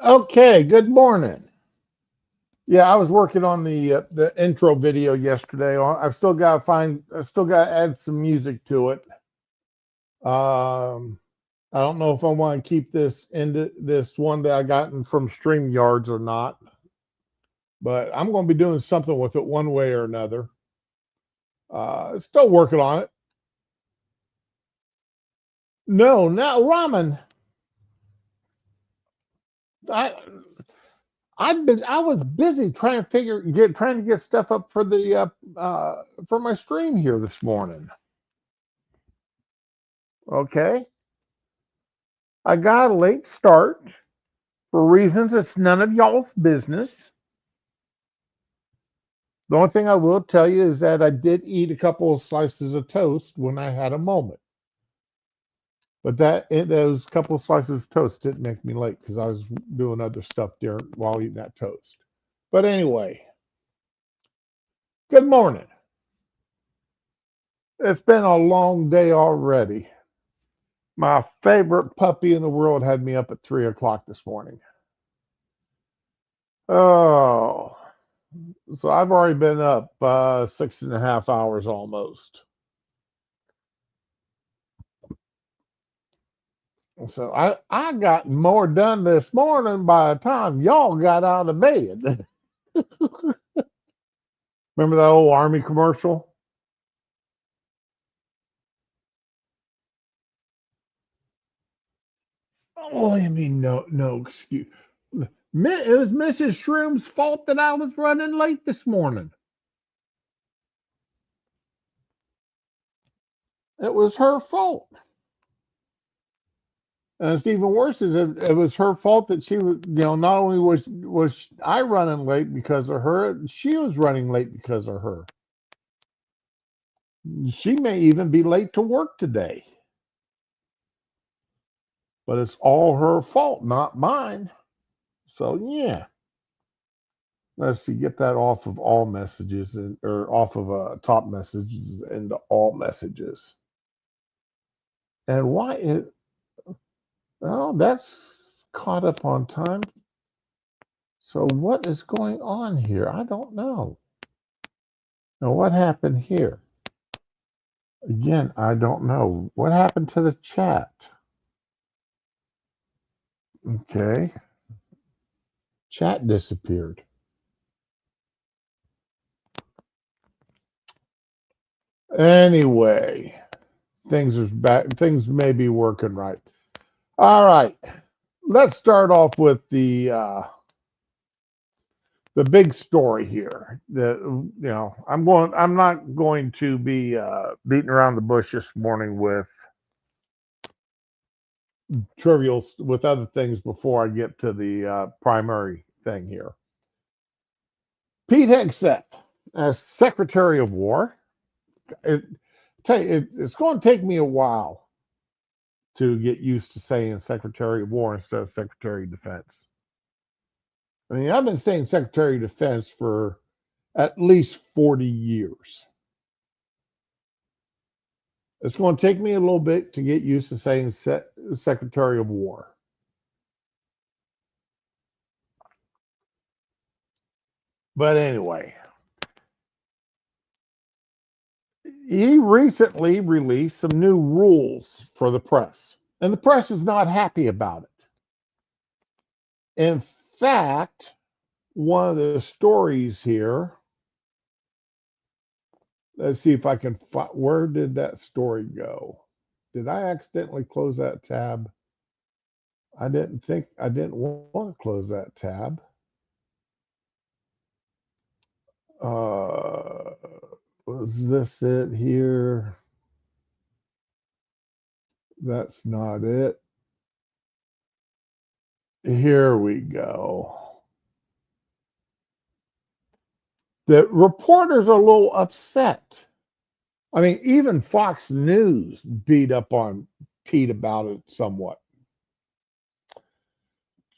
Okay, good morning. Yeah, I was working on the intro video yesterday. I've still got to I still got to add some music to it. Um, I don't know if I want to keep this one that I gotten from StreamYards or not, but I'm going to be doing something with it one way or another. Still working on it. No, not ramen. I I was busy trying to get stuff up for the for my stream here this morning. Okay. I got a late start for reasons it's none of y'all's business. The only thing I will tell you is that I did eat a couple of slices of toast when I had a moment. But those couple of slices of toast didn't make me late because I was doing other stuff there while eating that toast. But anyway, good morning. It's been a long day already. My favorite puppy in the world had me up at 3 o'clock this morning. Oh, so I've already been up 6.5 hours almost. So I got more done this morning by the time y'all got out of bed. Remember that old Army commercial? Oh, I mean, no excuse. It was Mrs. Shroom's fault that I was running late this morning. It was her fault. And it's even worse is it was her fault that she was, not only was I running late because of her, she was running late because of her. She may even be late to work today, but it's all her fault, not mine. So yeah, let's see, get that off of all messages or off of top messages into all messages. And why it? Oh, that's caught up on time. So what is going on here? I don't know. Now what happened here? Again, I don't know. What happened to the chat? Okay. Chat disappeared. Anyway, things may be working right. All right. Let's start off with the big story here. I'm not going to be beating around the bush this morning with trivials with other things before I get to the primary thing here. Pete Hegseth, as Secretary of War, it's going to take me a while to get used to saying Secretary of War instead of Secretary of Defense. I mean, I've been saying Secretary of Defense for at least 40 years. It's going to take me a little bit to get used to saying Secretary of War. But anyway, he recently released some new rules for the press, and the press is not happy about it. In fact, one of the stories here, let's see if I can find, where did that story go? Did I accidentally close that tab? I didn't want to close that tab. Uh, was this it here? That's not it. Here we go. The reporters are a little upset. I mean, even Fox News beat up on Pete about it somewhat.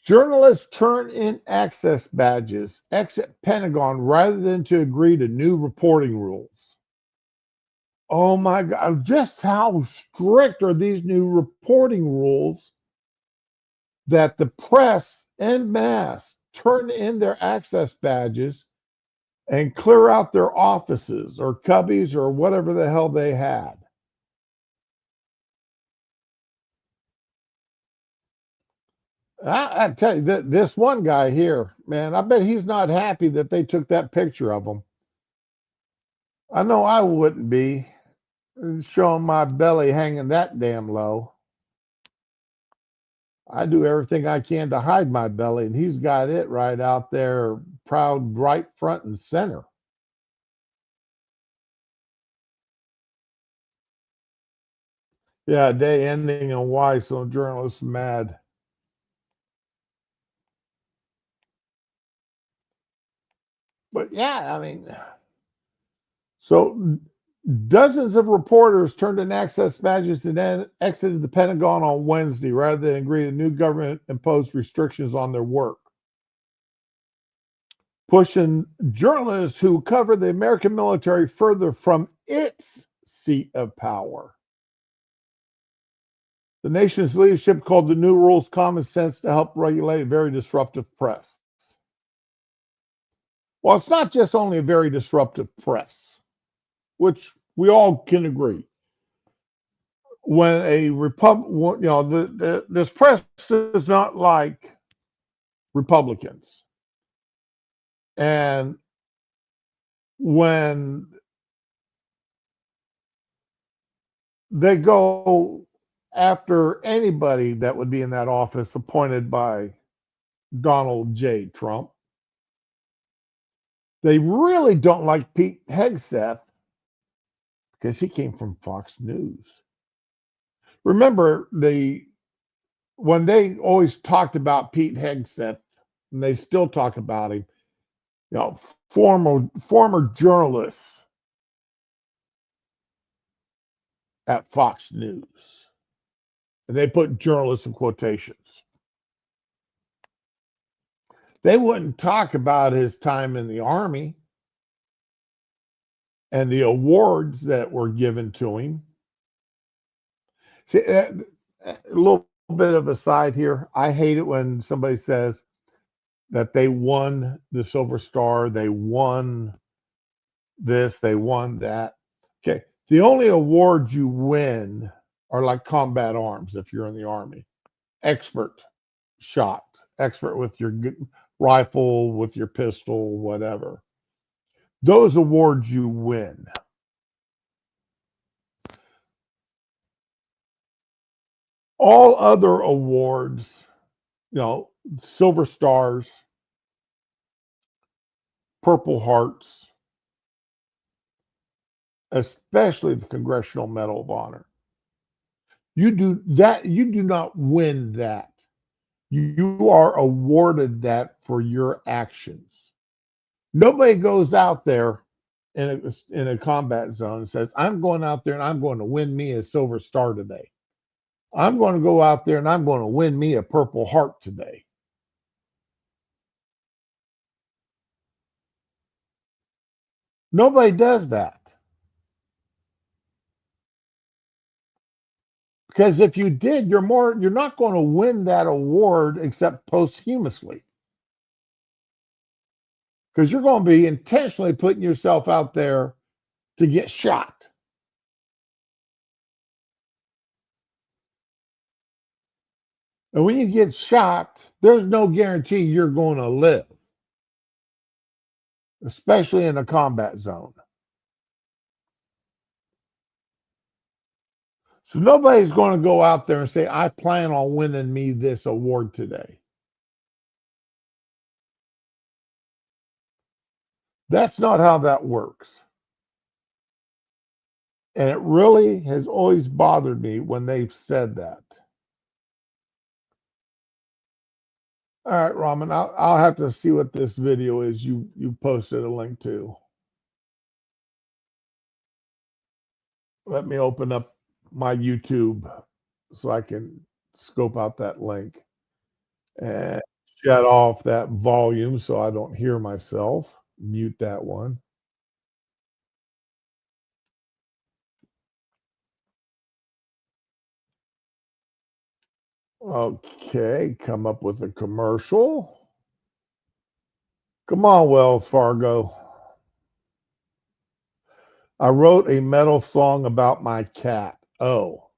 Journalists turn in access badges, exit Pentagon rather than to agree to new reporting rules. Oh my God, just how strict are these new reporting rules that the press en masse turn in their access badges and clear out their offices or cubbies or whatever the hell they had. I tell you, this one guy here, man, I bet he's not happy that they took that picture of him. I know I wouldn't be, showing my belly hanging that damn low. I do everything I can to hide my belly, and he's got it right out there, proud, right front and center. Yeah, day ending and why some journalists mad. But yeah, I mean, so dozens of reporters turned in access badges and then exited the Pentagon on Wednesday rather than agree to new government imposed restrictions on their work, pushing journalists who cover the American military further from its seat of power. The nation's leadership called the new rules common sense to help regulate a very disruptive press. Well, it's not just only a very disruptive press, which we all can agree. When a this press does not like Republicans, and when they go after anybody that would be in that office appointed by Donald J. Trump, they really don't like Pete Hegseth because he came from Fox News. Remember when they always talked about Pete Hegseth, and they still talk about him, former journalists at Fox News, and they put journalists in quotations. They wouldn't talk about his time in the Army and the awards that were given to him. See, a little bit of a side here. I hate it when somebody says that they won the Silver Star, they won this, they won that. Okay, the only awards you win are like combat arms if you're in the Army. Expert shot, expert with your rifle, with your pistol, whatever. Those awards you win. All other awards, Silver Stars, Purple Hearts, especially the Congressional Medal of Honor. You do not win that. You are awarded that for your actions. Nobody goes out there in a combat zone and says, I'm going out there and I'm going to win me a Silver Star today. I'm going to go out there and I'm going to win me a Purple Heart today. Nobody does that. Because if you did, you're not going to win that award except posthumously. Because you're going to be intentionally putting yourself out there to get shot. And when you get shot, there's no guarantee you're going to live, especially in a combat zone. So nobody's going to go out there and say, I plan on winning me this award today. That's not how that works. And it really has always bothered me when they've said that. All right, Raman, I'll have to see what this video is you posted a link to. Let me open up my YouTube so I can scope out that link and shut off that volume so I don't hear myself. Mute that one. Okay, come up with a commercial. Come on, Wells Fargo. I wrote a metal song about my cat. Oh,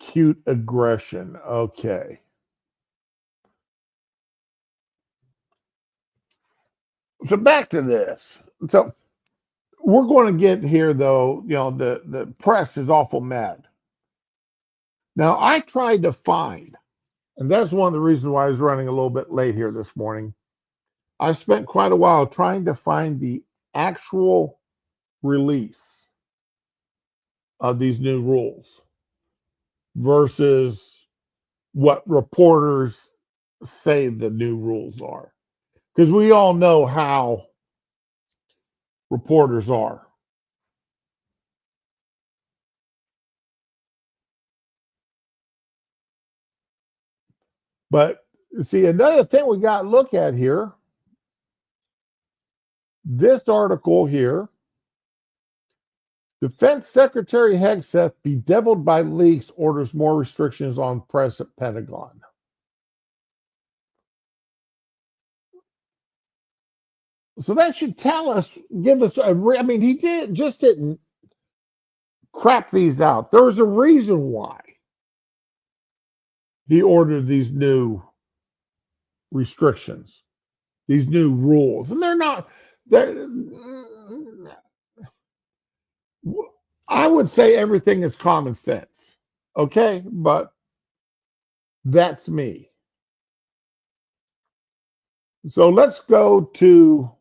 cute aggression. Okay. So back to this. So we're going to get here though, the press is awful mad. Now I tried to find, and that's one of the reasons why I was running a little bit late here this morning. I spent quite a while trying to find the actual release of these new rules versus what reporters say the new rules are. Because we all know how reporters are. But see, another thing we got to look at here, this article here, Defense Secretary Hegseth, bedeviled by leaks, orders more restrictions on press at Pentagon. So that should tell us, give us I mean, he didn't crap these out. There's a reason why he ordered these new restrictions, these new rules. And they're, I would say everything is common sense. Okay. But that's me. So let's go to,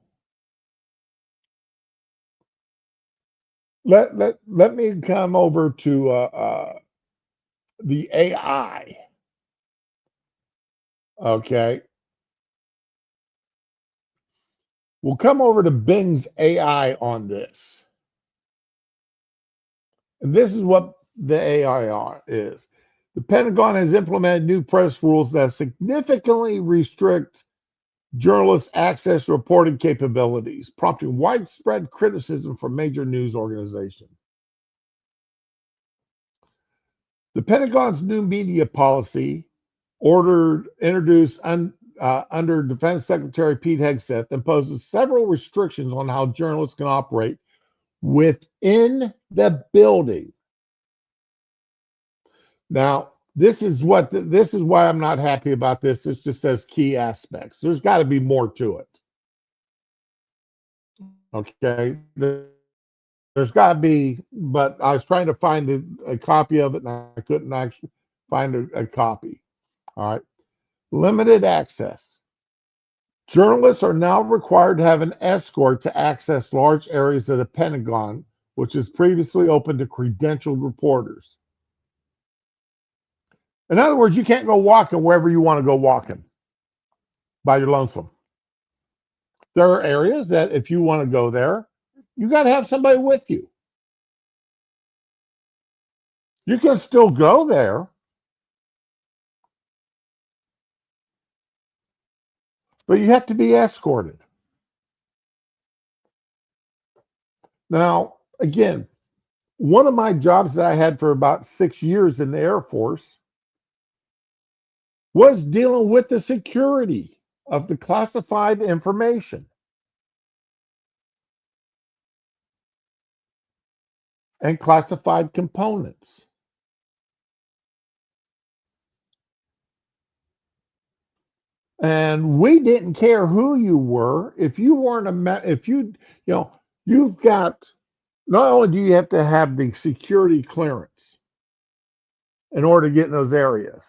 let me come over to the AI. Okay. We'll come over to Bing's AI on this. And this is what the AI is. The Pentagon has implemented new press rules that significantly restrict journalists' access to reporting capabilities, prompting widespread criticism from major news organizations. The Pentagon's new media policy, introduced under Defense Secretary Pete Hegseth, imposes several restrictions on how journalists can operate within the building. Now, this is why I'm not happy about this. This just says key aspects. There's got to be more to it. Okay. There's got to be, but I was trying to find a copy of it and I couldn't actually find a copy. All right. Limited access. Journalists are now required to have an escort to access large areas of the Pentagon, which is previously open to credentialed reporters. In other words, you can't go walking wherever you want to go walking by your lonesome. There are areas that if you want to go there, you got to have somebody with you. You can still go there, but you have to be escorted. Now, again, one of my jobs that I had for about 6 years in the Air Force was dealing with the security of the classified information and classified components. And we didn't care who you were. If you weren't if you've got, not only do you have to have the security clearance in order to get in those areas,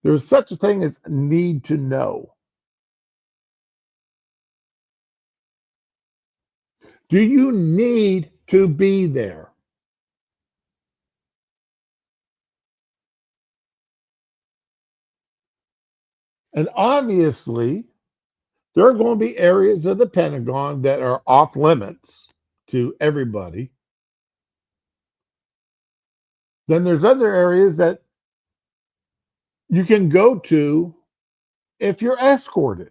there's such a thing as need to know. Do you need to be there? And obviously, there are going to be areas of the Pentagon that are off limits to everybody. Then there's other areas that you can go to if you're escorted.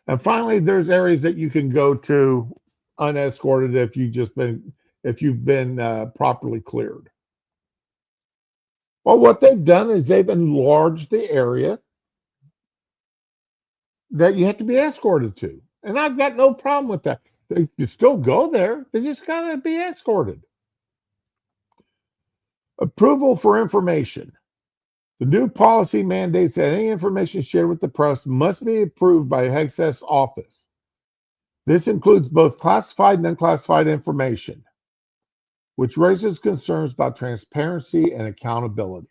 And finally, there's areas that you can go to unescorted if you've been properly cleared. Well, what they've done is they've enlarged the area that you have to be escorted to, and I've got no problem with that. They can still go there. They just gotta be escorted. Approval for information. The new policy mandates that any information shared with the press must be approved by HHS office. This includes both classified and unclassified information, which raises concerns about transparency and accountability.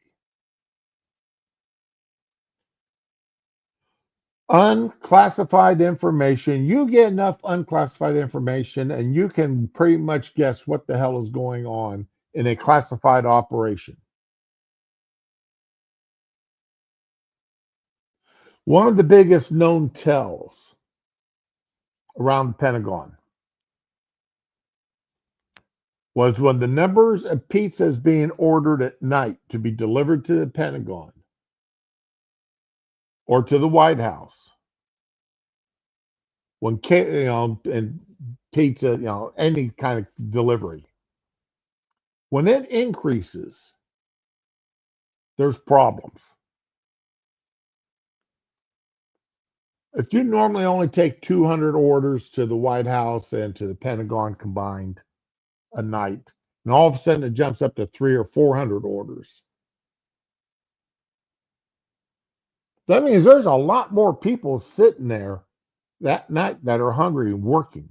Unclassified information, you get enough unclassified information and you can pretty much guess what the hell is going on in a classified operation. One of the biggest known tells around the Pentagon was when the numbers of pizzas being ordered at night to be delivered to the Pentagon or to the White House, when and pizza, any kind of delivery, when it increases, there's problems. If you normally only take 200 orders to the White House and to the Pentagon combined a night, and all of a sudden it jumps up to 300 or 400 orders, that means there's a lot more people sitting there that night that are hungry and working.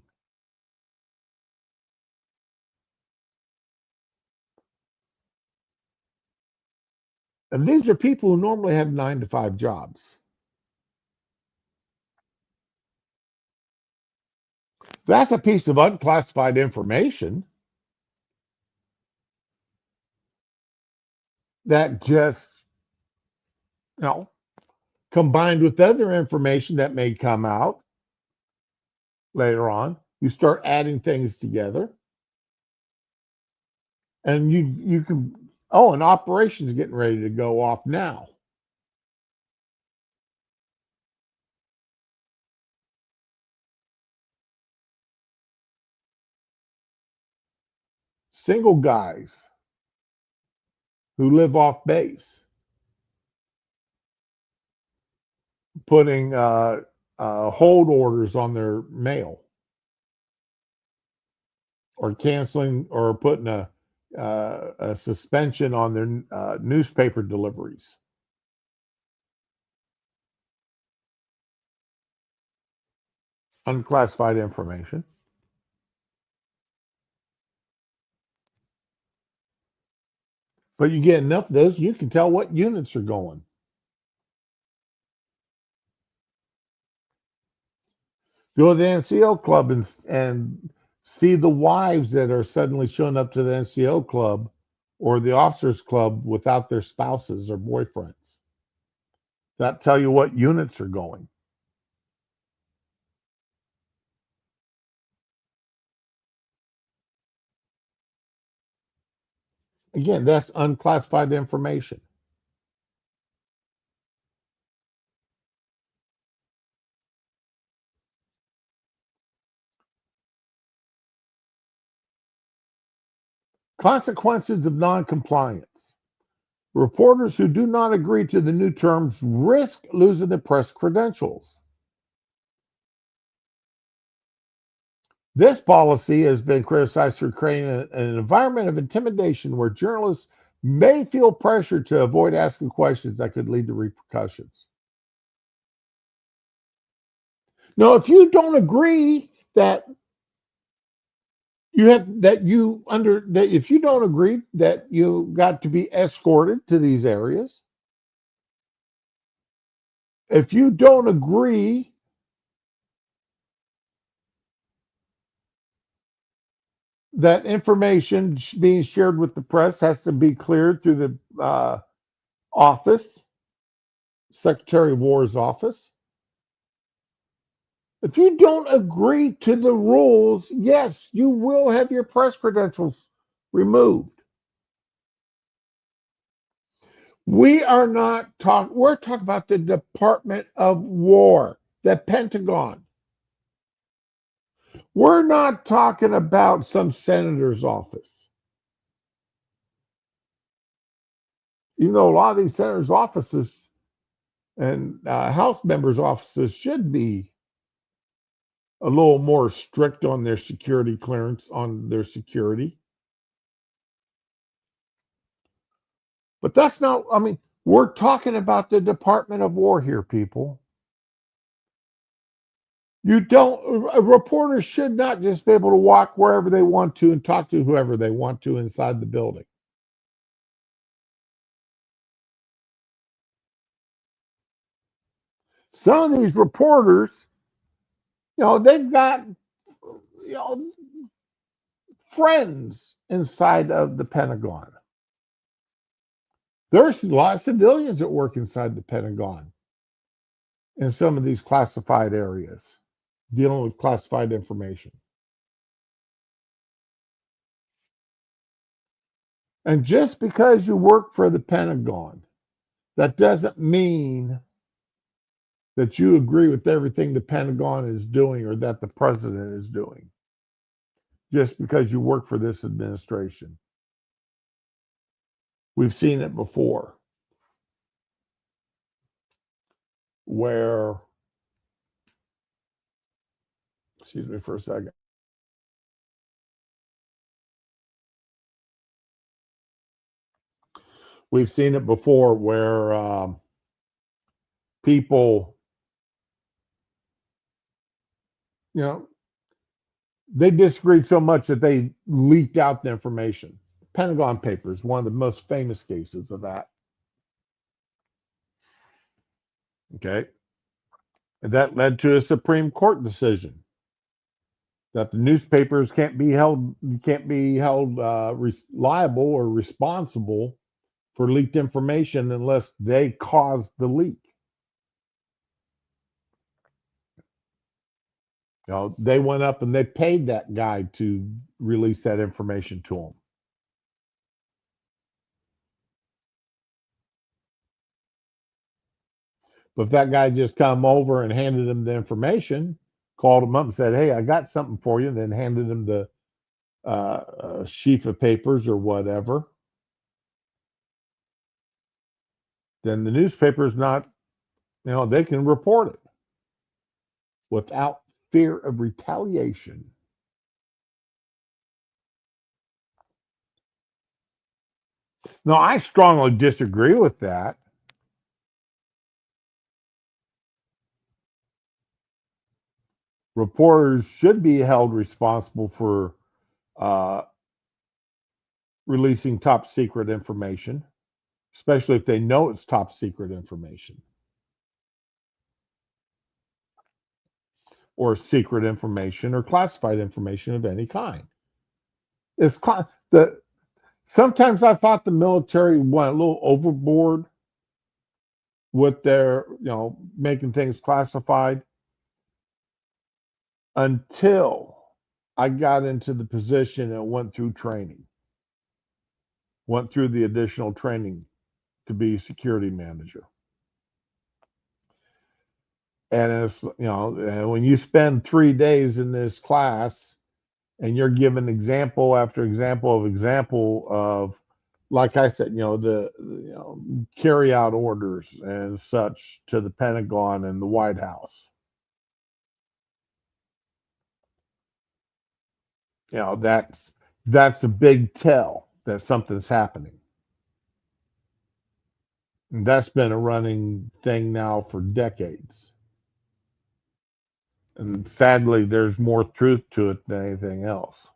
And these are people who normally have 9 to 5 jobs. That's a piece of unclassified information that just, you know, combined with other information that may come out later on, you start adding things together, and you can. Oh, an operation's getting ready to go off now. Single guys who live off base putting hold orders on their mail or canceling or putting a suspension on their newspaper deliveries. Unclassified information. But you get enough of those, you can tell what units are going. Go to the NCO club and see the wives that are suddenly showing up to the NCO club or the officers club without their spouses or boyfriends. That tell you what units are going. Again, that's unclassified information. Consequences of noncompliance. Reporters who do not agree to the new terms risk losing their press credentials. This policy has been criticized for creating an environment of intimidation where journalists may feel pressure to avoid asking questions that could lead to repercussions. Now, if you don't agree that you have that you under that if you don't agree that you got to be escorted to these areas, if you don't agree that information being shared with the press has to be cleared through the office, Secretary of War's office. If you don't agree to the rules, yes, you will have your press credentials removed. We are not talking, we're talking about the Department of War, the Pentagon. We're not talking about some senator's office. Even though a lot of these senators' offices and House members' offices should be a little more strict on their security clearance, on their security. But that's not, I mean, we're talking about the Department of War here, people. You don't, reporters should not just be able to walk wherever they want to and talk to whoever they want to inside the building. Some of these reporters, they've got, you know, friends inside of the Pentagon. There's a lot of civilians that work inside the Pentagon in some of these classified areas, dealing with classified information. And just because you work for the Pentagon, that doesn't mean that you agree with everything the Pentagon is doing or that the president is doing, just because you work for this administration. We've seen it before where, excuse me for a second. We've seen it before where people, you know, they disagreed so much that they leaked out the information. Pentagon Papers, one of the most famous cases of that. Okay. And that led to a Supreme Court decision that the newspapers can't be held liable or responsible for leaked information unless they caused the leak. They went up and they paid that guy to release that information to them. But if that guy just come over and handed him the information, called him up and said, "Hey, I got something for you," and then handed him the sheaf of papers or whatever, then the newspaper's not, they can report it without fear of retaliation. Now, I strongly disagree with that. Reporters should be held responsible for uh, releasing top secret information, especially if they know it's top secret information or secret information or classified information of any kind. It's the sometimes I thought the military went a little overboard with their, making things classified until I got into the position and went through training, went through the additional training to be security manager. And it's, when you spend 3 days in this class and you're given example after example of, like I said, the carry out orders and such to the Pentagon and the White House. That's a big tell that something's happening. And that's been a running thing now for decades. And sadly, there's more truth to it than anything else.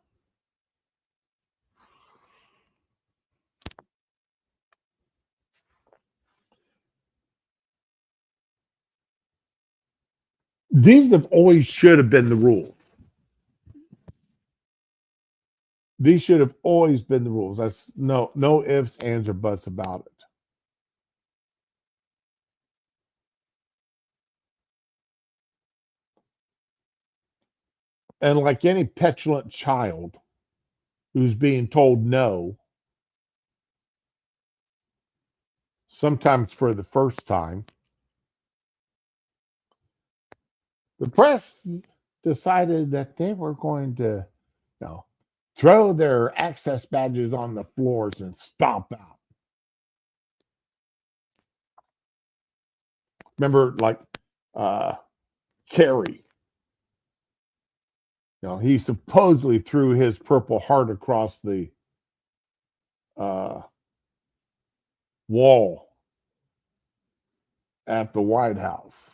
These have always should have been the rule. These should have always been the rules. That's no ifs, ands, or buts about it. And like any petulant child who's being told no, sometimes for the first time, the press decided that they were going to, you know, throw their access badges on the floors and stomp out. Remember, like uh, Kerry, he supposedly threw his Purple Heart across the uh, wall at the White House.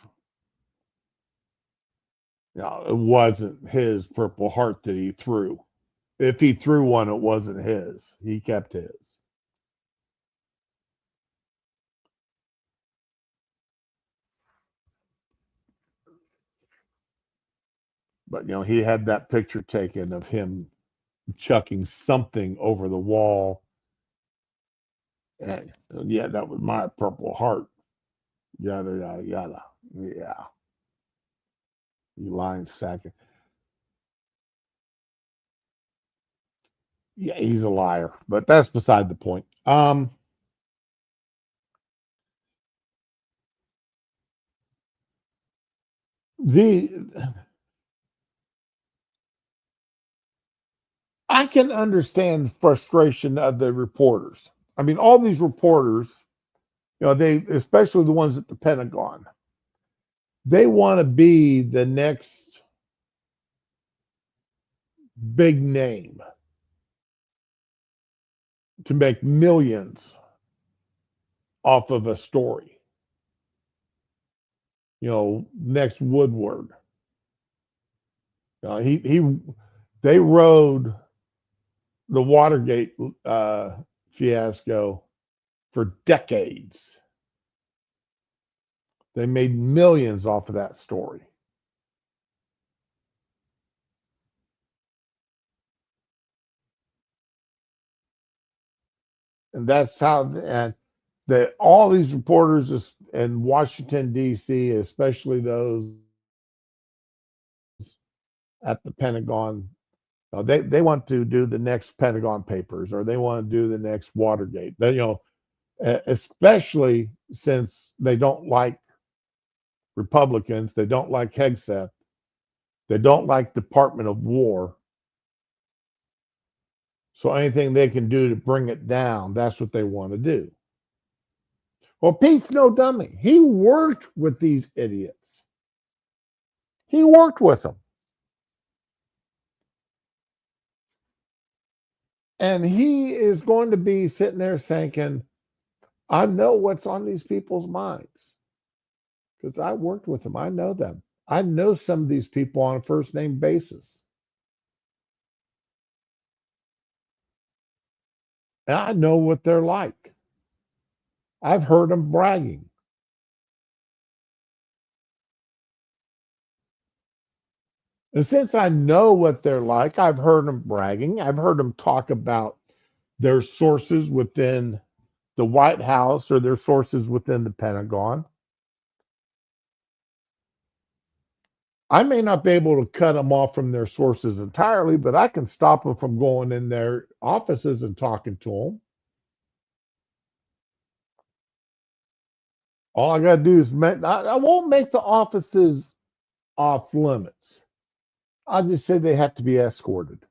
It wasn't his Purple Heart that he threw. If he threw one, it wasn't his. He kept his. But he had that picture taken of him chucking something over the wall. And yeah, that was my Purple Heart. Yada yada yada. Yeah, you lying sack. Yeah, he's a liar. But that's beside the point. The I can understand the frustration of the reporters. I mean, all these reporters, they, especially the ones at the Pentagon, they want to be the next big name to make millions off of a story. Next Woodward. He they rode the Watergate fiasco for decades. They made millions off of that story. And that's how, and that all these reporters in Washington, D.C., especially those at the Pentagon, they want to do the next Pentagon Papers, or they want to do the next Watergate. Especially since they don't like Republicans, they don't like Hegseth, they don't like Department of War. So anything they can do to bring it down, that's what they want to do. Well, Pete's no dummy. He worked with these idiots. He worked with them. And he is going to be sitting there thinking, I know what's on these people's minds because I worked with them. I know them. I know some of these people on a first name basis. And I know what they're like. I've heard them bragging. And since I know what they're like, I've heard them bragging. I've heard them talk about their sources within the White House or their sources within the Pentagon. I may not be able to cut them off from their sources entirely, but I can stop them from going in their offices and talking to them. All I got to do is I won't make the offices off limits. I'll just say they have to be escorted.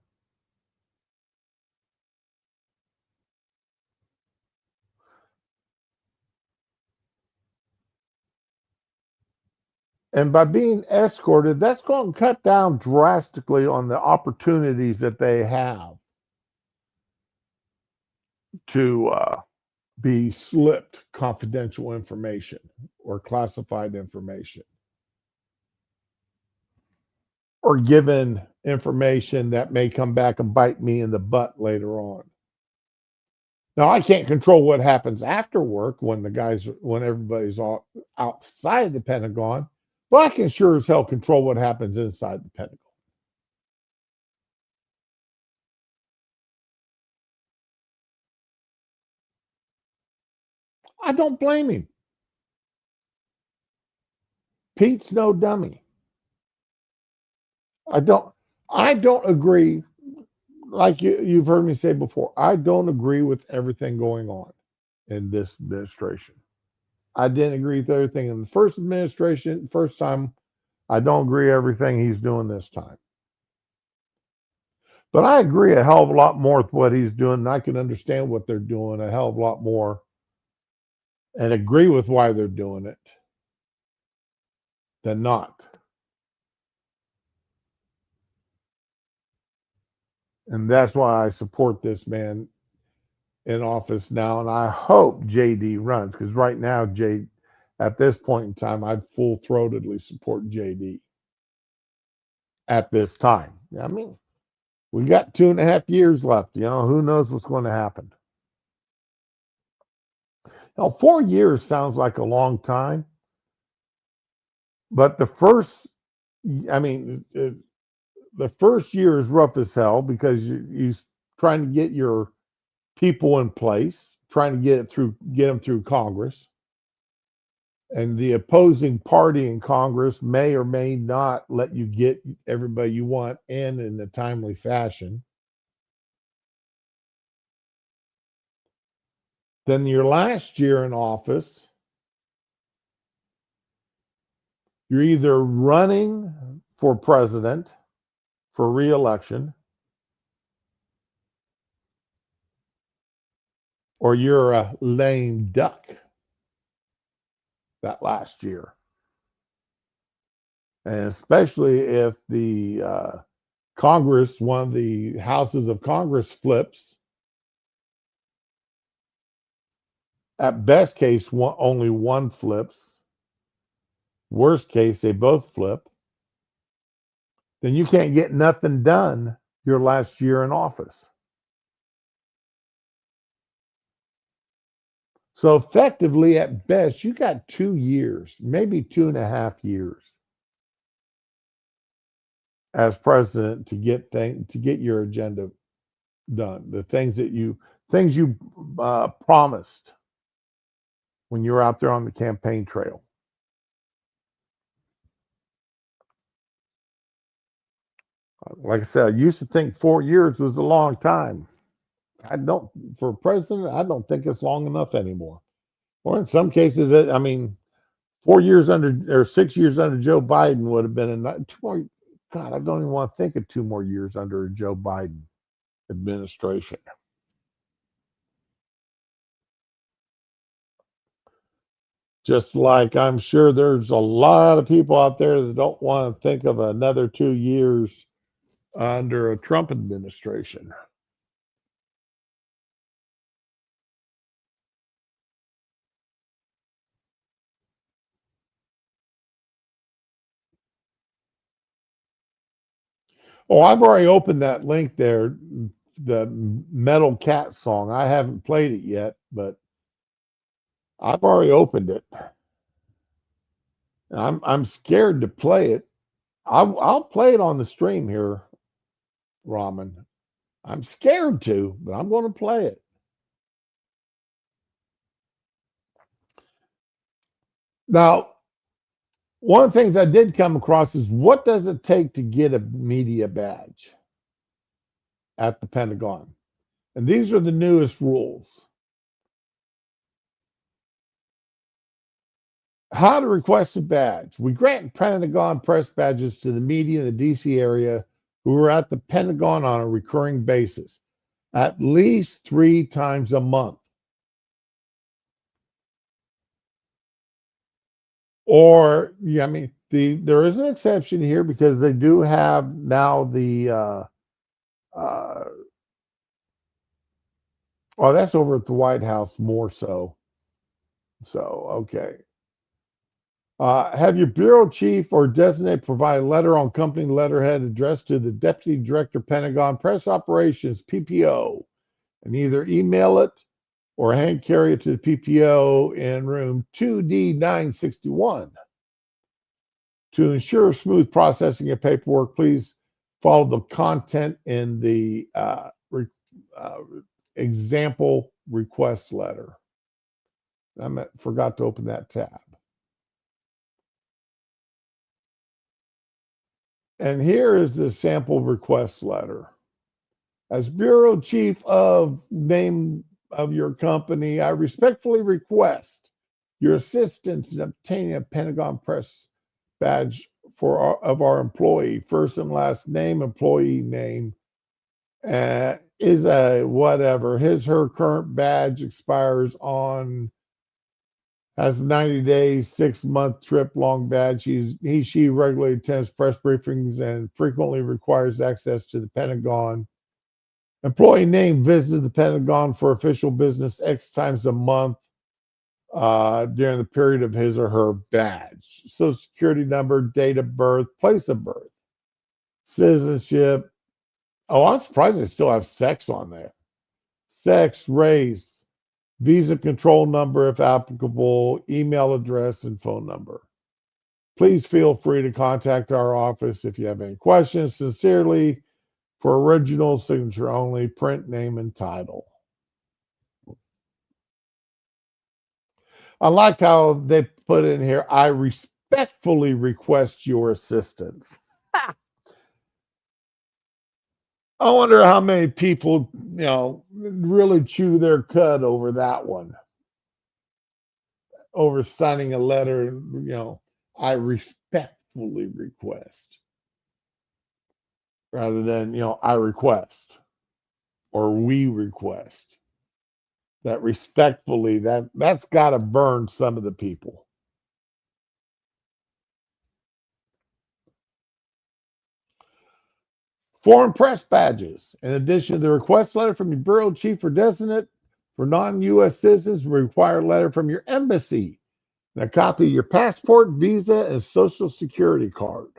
And by being escorted, that's going to cut down drastically on the opportunities that they have to be slipped confidential information or classified information or given information that may come back and bite me in the butt later on. Now, I can't control what happens after work when everybody's all outside the Pentagon, but I can sure as hell control what happens inside the Pentagon. I don't blame him. Pete's no dummy. I don't. I don't agree. Like you've heard me say before, I don't agree with everything going on in this administration. I didn't agree with everything in the first administration, first time I don't agree everything he's doing this time. But I agree a hell of a lot more with what he's doing, and I can understand what they're doing a hell of a lot more and agree with why they're doing it than not. And that's why I support this man in office now. And I hope JD runs because right now, at this point in time, I'd full throatedly support JD at this time. I mean, we got 2.5 years left. Who knows what's going to happen? 4 years sounds like a long time, but I mean, the first year is rough as hell because you trying to get your people in place, trying to get them through Congress, and the opposing party in Congress may or may not let you get everybody you want in a timely fashion. Then your last year in office, you're either running for president for reelection or you're a lame duck that last year. And especially if the Congress, one of the houses of Congress flips, at best case, only one flips. Worst case, they both flip. Then you can't get nothing done your last year in office. So effectively, at best, you got 2 years, maybe 2.5 years as president to get your agenda done. The things you promised when you were out there on the campaign trail. Like I said, I used to think 4 years was a long time. I don't, for president, I don't think it's long enough anymore. Or in some cases, I mean, 4 years under or 6 years under Joe Biden would have been two more. God, I don't even want to think of 2 more years under a Joe Biden administration. Just like I'm sure there's a lot of people out there that don't want to think of another 2 years under a Trump administration. Oh, I've already opened that link there, the Metal Cat song. I haven't played it yet, but I've already opened it. I'm scared to play it. I'll play it on the stream here, Ramen. I'm scared to, but I'm going to play it. Now, one of the things I did come across is what does it take to get a media badge at the Pentagon? And these are the newest rules. How to request a badge. We grant Pentagon press badges to the media in the DC area who are at the Pentagon on a recurring basis, at least 3 times a month. Or, yeah, I mean, there is an exception here because they do have now uh, oh, that's over at the White House more so. So, okay. Have your bureau chief or designate provide a letter on company letterhead addressed to the Deputy Director, Pentagon Press Operations, PPO, and either email it or hand carry it to the PPO in room 2D961. To ensure smooth processing of paperwork, please follow the content in the uh, example request letter. Forgot to open that tab. And here is the sample request letter. As Bureau Chief of name of your company, I respectfully request your assistance in obtaining a Pentagon Press badge of our employee, first and last name, employee name, is a whatever. Her current badge expires on, has 90 days, 6-month trip long badge. She regularly attends press briefings and frequently requires access to the Pentagon. Employee name, visited the Pentagon for official business X times a month during the period of his or her badge. Social security number, date of birth, place of birth, citizenship. Oh, I'm surprised they still have sex on there. Sex, race, visa control number if applicable, email address, and phone number. Please feel free to contact our office if you have any questions. Sincerely, for original signature only, print name and title. I like how they put in here, I respectfully request your assistance. I wonder how many people, really chew their cud over that one, over signing a letter, I respectfully request, rather than, I request or we request. That respectfully, that's got to burn some of the people. Foreign press badges. In addition to the request letter from your bureau chief or designate, for non-U.S. citizens, require a letter from your embassy and a copy of your passport, visa, and social security card.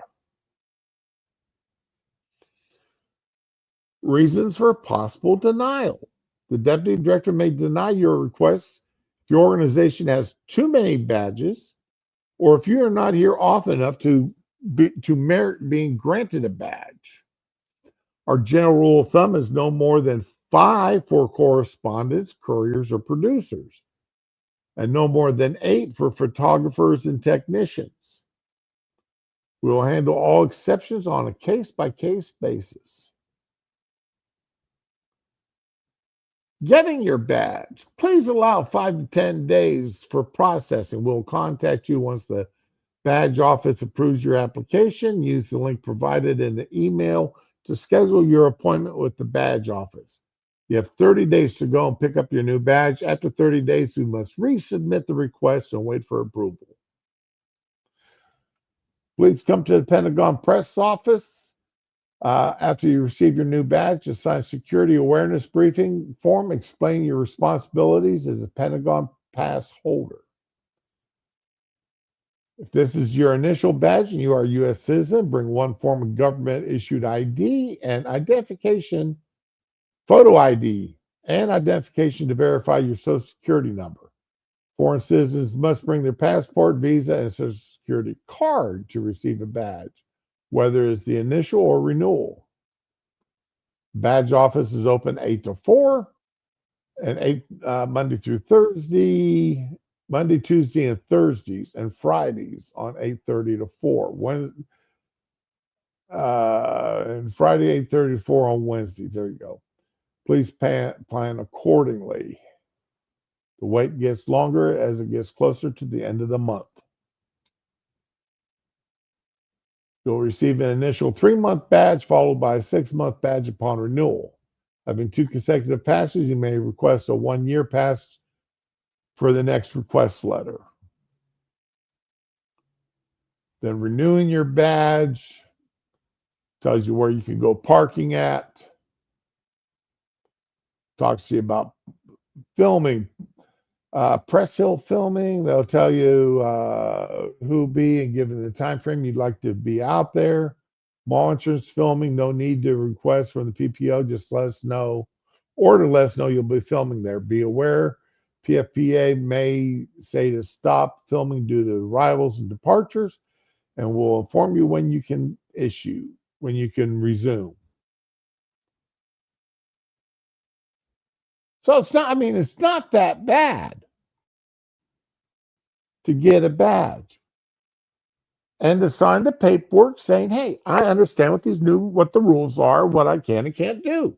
Reasons for possible denial. The deputy director may deny your request if your organization has too many badges, or if you are not here often enough to merit being granted a badge. Our general rule of thumb is no more than 5 for correspondents, couriers, or producers, and no more than 8 for photographers and technicians. We will handle all exceptions on a case-by-case basis. Getting your badge. Please allow 5 to 10 days for processing. We'll contact you once the badge office approves your application. Use the link provided in the email to schedule your appointment with the badge office. You have 30 days to go and pick up your new badge. After 30 days, we must resubmit the request and wait for approval. Please come to the Pentagon press office after you receive your new badge to sign security awareness briefing form. Explain your responsibilities as a Pentagon pass holder. If this is your initial badge and you are a U.S. citizen, bring one form of government-issued ID and identification, photo ID, and identification to verify your Social Security number. Foreign citizens must bring their passport, visa, and Social Security card to receive a badge, whether it's the initial or renewal. Badge office is open 8 to 4 and Monday through Thursday, Monday, Tuesday, and Thursdays, and Fridays on 8:30 to 4. And Friday 8:30 to 4 on Wednesdays. There you go. Please plan accordingly. The wait gets longer as it gets closer to the end of the month. You'll receive an initial 3-month badge followed by a 6-month badge upon renewal. Having 2 consecutive passes, you may request a 1-year pass for the next request letter. Then renewing your badge tells you where you can go parking at, talks to you about filming, press hill filming. They'll tell you who be and given the time frame you'd like to be out there. Mall entrance filming, no need to request from the PPO. Just let us know, or to let us know you'll be filming there. Be aware, PFPA may say to stop filming due to arrivals and departures, and we'll inform you when you can resume. So it's not that bad to get a badge and to sign the paperwork saying, hey, I understand what the rules are, what I can and can't do.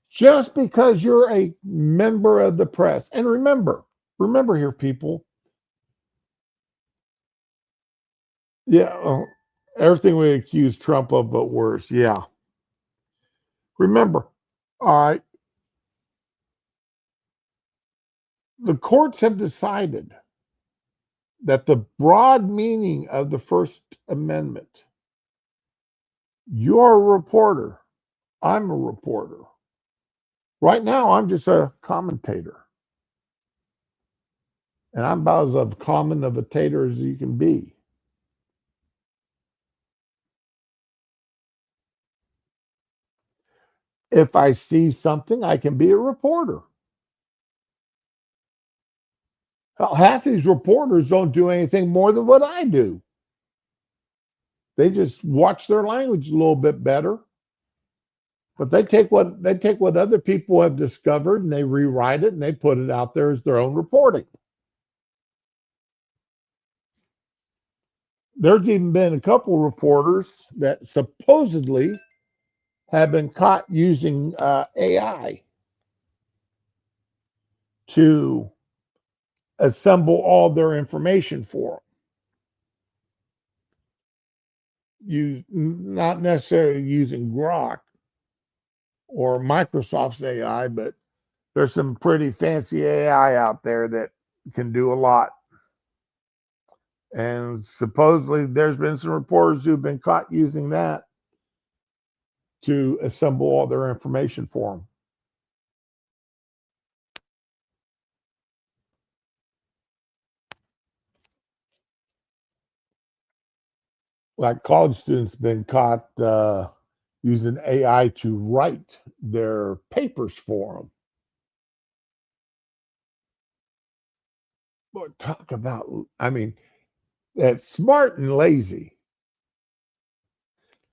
Just because you're a member of the press. And remember here, people, Yeah, everything we accuse Trump of, but worse. Yeah. Remember, all right, the courts have decided that the broad meaning of the First Amendment, you're a reporter, I'm a reporter. Right now, I'm just a commentator, and I'm about as common of a tater as you can be. If I see something, I can be a reporter. Hell, half these reporters don't do anything more than what I do. They just watch their language a little bit better, but they take what other people have discovered and they rewrite it and they put it out there as their own reporting. There's even been a couple reporters that supposedly have been caught using AI to assemble all their information for them. Not necessarily using Grok or Microsoft's AI, but there's some pretty fancy AI out there that can do a lot. And supposedly there's been some reporters who've been caught using that to assemble all their information for them. Like college students been caught using AI to write their papers for them. But talk about, I mean, that's smart and lazy.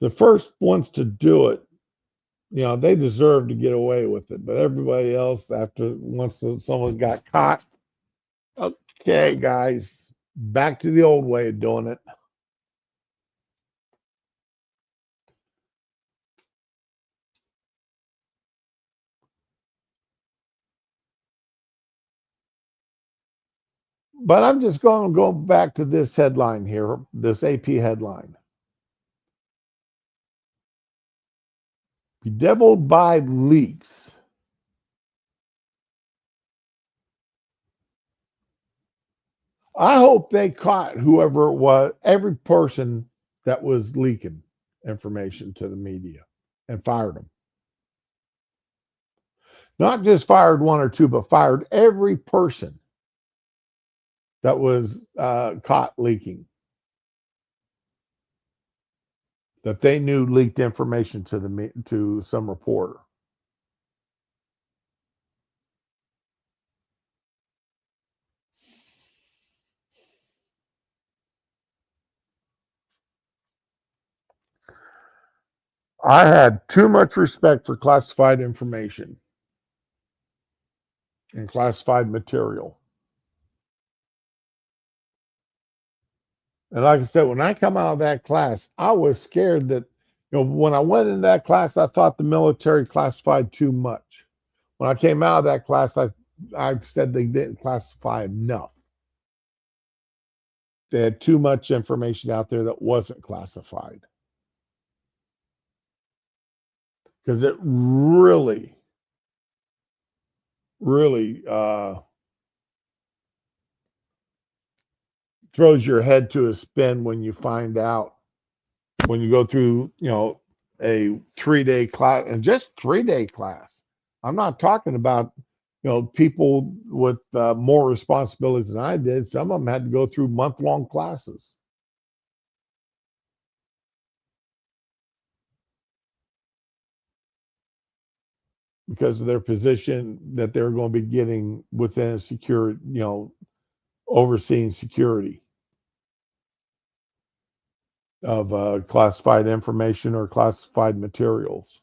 The first ones to do it, they deserve to get away with it. But everybody else, after once someone got caught, okay, guys, back to the old way of doing it. But I'm just going to go back to this headline here, this AP headline. Bedeviled by leaks. I hope they caught whoever it was, every person that was leaking information to the media and fired them. Not just fired one or two, but fired every person that was caught leaking, that they knew leaked information to some reporter. I had too much respect for classified information and classified material. And like I said, when I come out of that class, I was scared that, when I went into that class, I thought the military classified too much. When I came out of that class, I said they didn't classify enough. They had too much information out there that wasn't classified. Because it really, really throws your head to a spin when you find out, when you go through, a 3 day class, and just 3 day class. I'm not talking about, people with more responsibilities than I did. Some of them had to go through month-long classes because of their position that they're going to be getting within a secure, overseeing security of classified information or classified materials.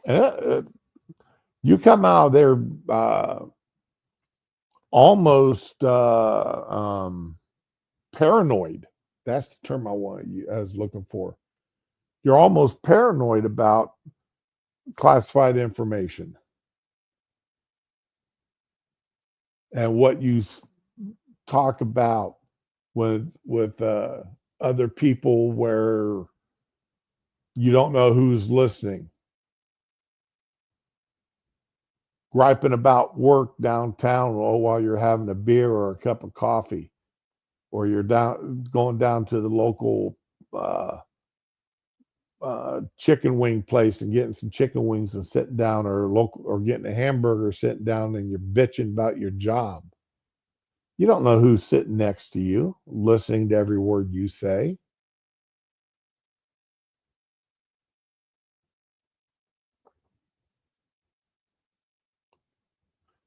And you come out of there almost paranoid. That's the term I was looking for. You're almost paranoid about classified information and what you talk about with other people where you don't know who's listening, griping about work downtown while you're having a beer or a cup of coffee, or you're going down to the local uh, chicken wing place and getting some chicken wings and sitting down, or getting a hamburger, sitting down, and you're bitching about your job. You don't know who's sitting next to you, listening to every word you say.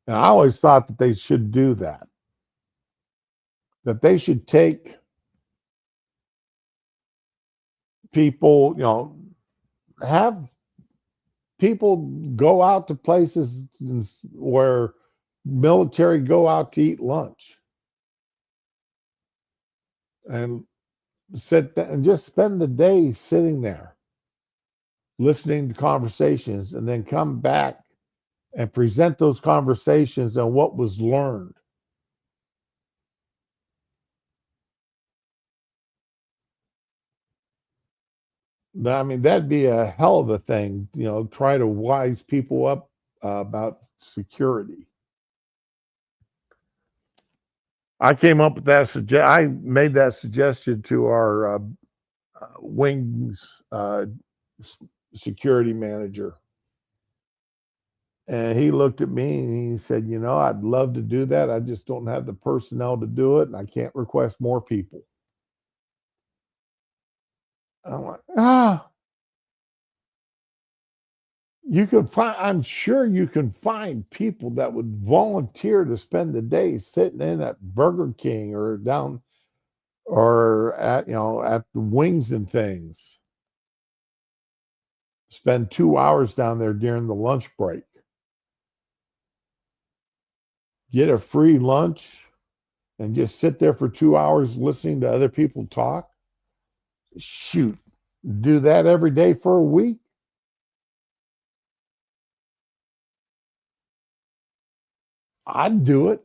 And I always thought that they should do that. That they should take people, have people go out to places where military go out to eat lunch and sit there and just spend the day sitting there listening to conversations, and then come back and present those conversations and what was learned. I mean, that'd be a hell of a thing, try to wise people up about security. I came up with I made that suggestion to our wings security manager. And he looked at me and he said, I'd love to do that. I just don't have the personnel to do it, and I can't request more people. I'm like, I'm sure you can find people that would volunteer to spend the day sitting in at Burger King or down or at the wings and things. Spend 2 hours down there during the lunch break. Get a free lunch and just sit there for 2 hours listening to other people talk. Shoot, do that every day for a week. I'd do it.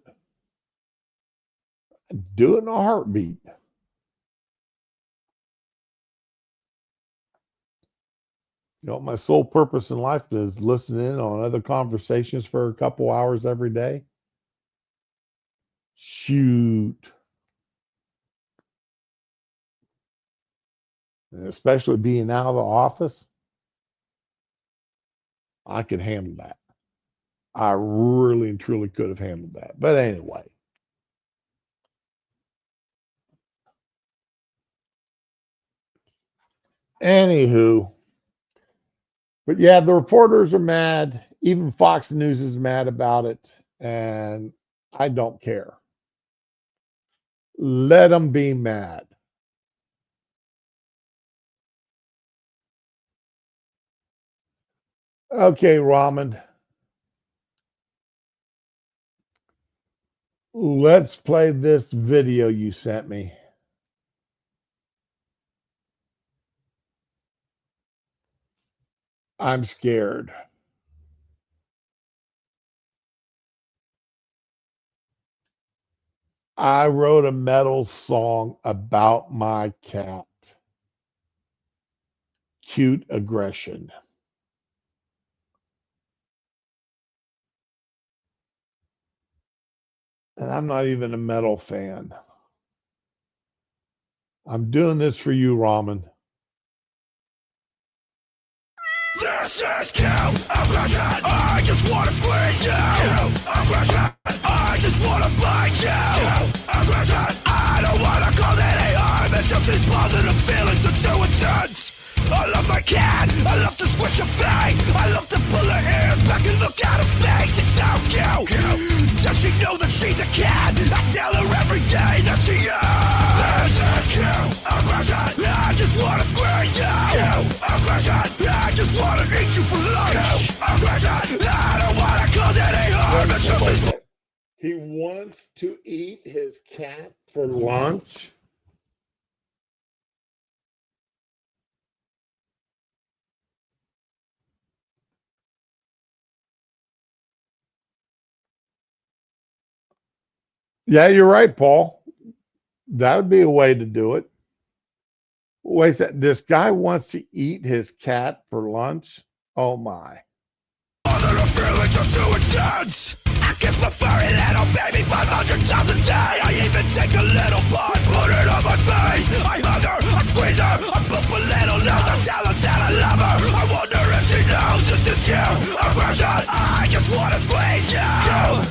I'd do it in a heartbeat. My sole purpose in life is listening on other conversations for a couple hours every day. Shoot. And especially being out of the office, I could handle that. I really and truly could have handled that. But anywho, but yeah, the reporters are mad. Even Fox News is mad about it. And I don't care. Let them be mad. Okay, Ramen, let's play this video you sent me. I'm scared. I wrote a metal song about my cat. Cute aggression. And I'm not even a metal fan. I'm doing this for you, Ramen. This is cute aggression. I just wanna squeeze you. Cute aggression. I just wanna bite you. Cute aggression. I don't wanna cause any harm. It's just these positive feelings are too intense. I love my cat. I love to squish her face. I love to pull her ears back and look at her face. She's so cute. Does she know that she's a cat? I tell her every day that she is. This is cute aggression. I just wanna squeeze you. Cute aggression. I just wanna eat you for lunch. Cute aggression. I don't wanna cause any harm. It's just he wants to eat his cat for lunch. Yeah, you're right, Paul. That would be a way to do it. Wait a second. This guy wants to eat his cat for lunch. Oh my. Other feelings are too intense. I kiss my furry little baby 500 times a day. I even take a little bite, put it on my face. I hug her, I squeeze her, I poop a little nose. I tell her that I love her. I wonder if she knows this is cute aggression. I just wanna squeeze you.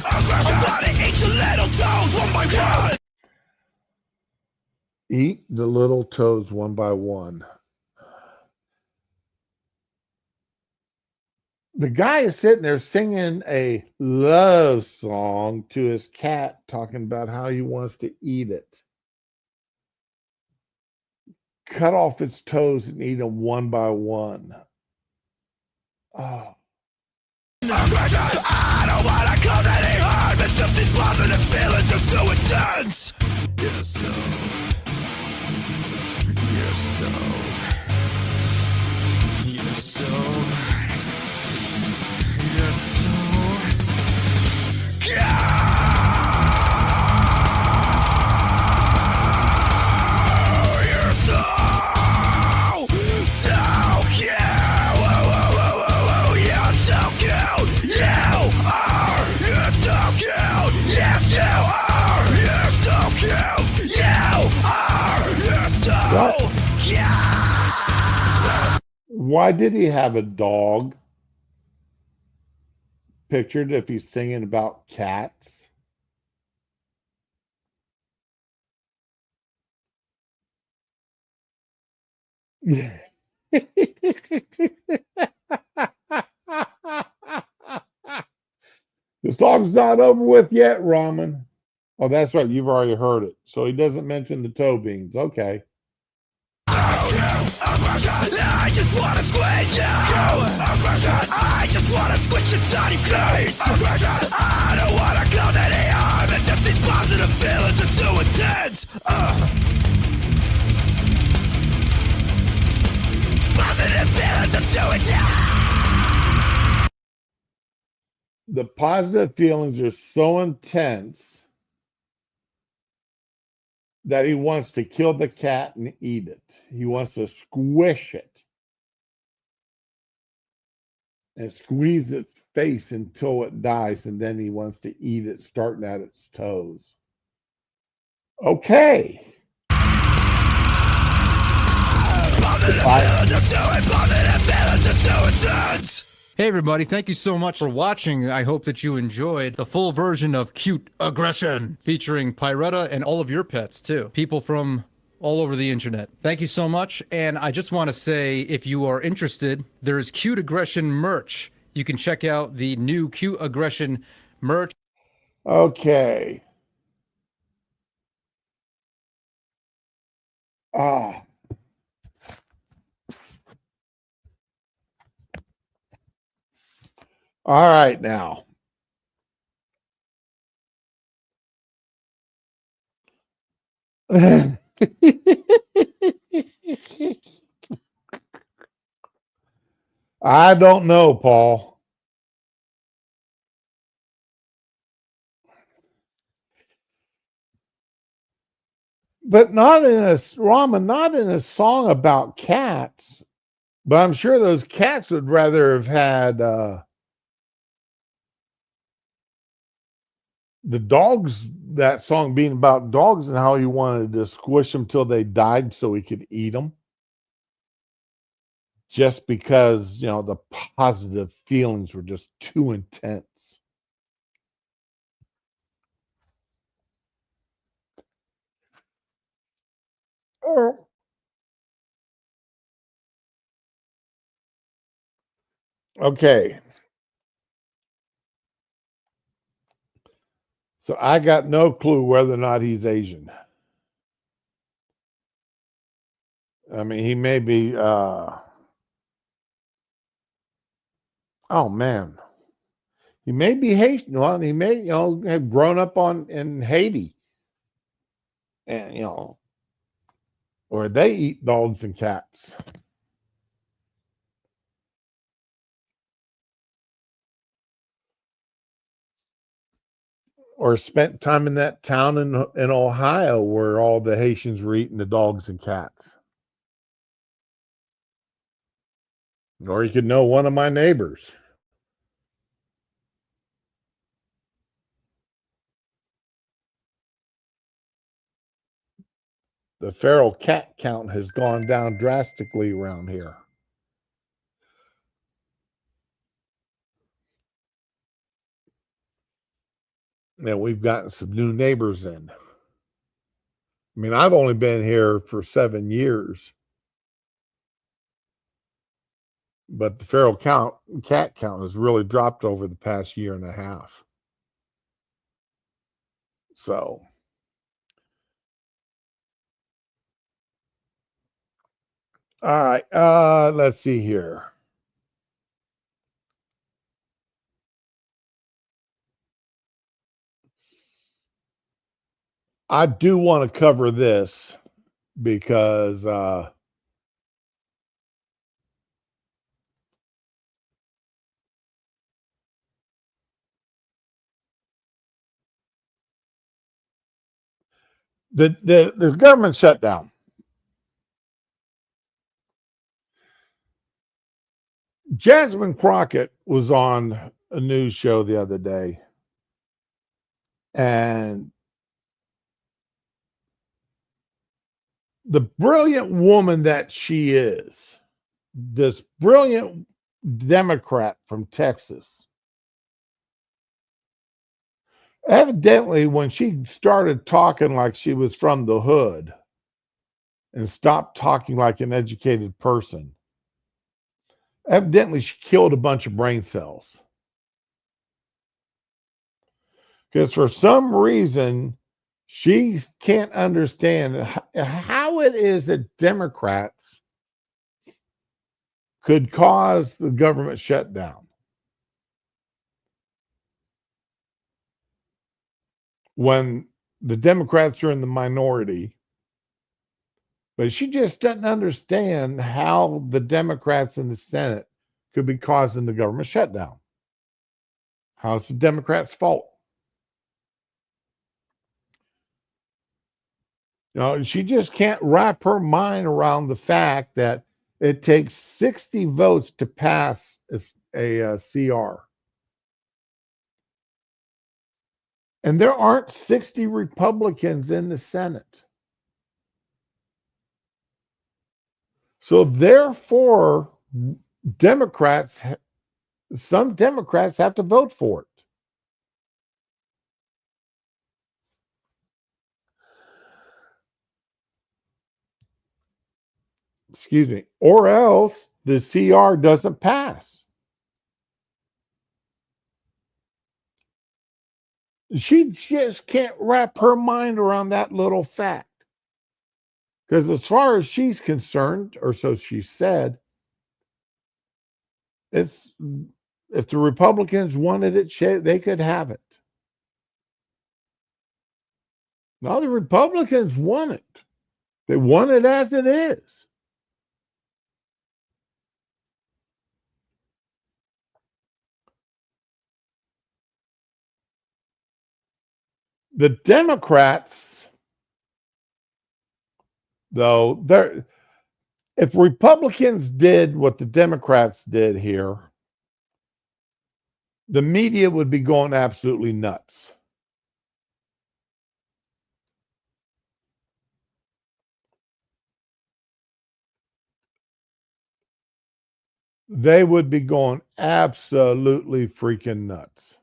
Aggression. I wanna eat your little toes one by one. Eat the little toes one by one. The guy is sitting there singing a love song to his cat, talking about how he wants to eat it. Cut off its toes and eat them one by one. Oh. Aggression. I don't wanna cause any harm. It's just these positive feelings are too intense. Yes, so. Yes, so. Yes, so. Yes, so. You're so cute. You're so cute. You are. You're so cute. Yes, you are. You're so cute. You are. You're so cute. Why did he have a dog pictured if he's singing about cats? The song's not over with yet, Ramen. Oh, that's right. You've already heard it. So he doesn't mention the toe beans. Okay. I just wanna squeeze you. I just wanna squish your tiny face. I don't wanna cause any harm. It's just these positive feelings are too intense. Positive feelings are too intense. The positive feelings are so intense that he wants to kill the cat and eat it. He wants to squish it and squeeze its face until it dies, and then he wants to eat it, starting at its toes. Okay. Positive feelings are too positive feelings are too intense. Hey everybody, thank you so much for watching. I hope that you enjoyed the full version of Cute Aggression, featuring Pyretta and all of your pets too. People from all over the internet. Thank you so much, and I just want to say, if you are interested, there's Cute Aggression merch. You can check out the new Cute Aggression merch. Okay. Ah. All right now. I don't know, Paul. But not in a Ramen, not in a song about cats. But I'm sure those cats would rather have had the dogs, that song being about dogs and how he wanted to squish them till they died so he could eat them. Just because, the positive feelings were just too intense. Oh. Okay. So I got no clue whether or not he's Asian. I mean, he may be, oh man, he may be Haitian. Well, he may, have grown up in Haiti, and or they eat dogs and cats. or spent time in that town in Ohio where all the Haitians were eating the dogs and cats. Or you could know one of my neighbors. The feral cat count has gone down drastically around here. And we've gotten some new neighbors in. I mean, I've only been here for 7 years, but the feral cat count has really dropped over the past year and a half. So, all right, let's see here. I do want to cover this because the government shutdown. Jasmine Crockett was on a news show the other day, and the brilliant woman that she is, this brilliant Democrat from Texas, evidently, when she started talking like she was from the hood and stopped talking like an educated person, evidently she killed a bunch of brain cells. Because for some reason, she can't understand how it is that Democrats could cause the government shutdown when the Democrats are in the minority. But she just doesn't understand how the Democrats in the Senate could be causing the government shutdown. How it's the Democrats' fault. You know, she just can't wrap her mind around the fact that it takes 60 votes to pass a CR. And there aren't 60 Republicans in the Senate. So therefore, Democrats, some Democrats have to vote for it. Excuse me, or else the CR doesn't pass. She just can't wrap her mind around that little fact. Because as far as she's concerned, or so she said, it's if the Republicans wanted it, they could have it. Now the Republicans want it. They want it as it is. The Democrats, though, if Republicans did what the Democrats did here, the media would be going absolutely nuts. They would be going absolutely freaking nuts.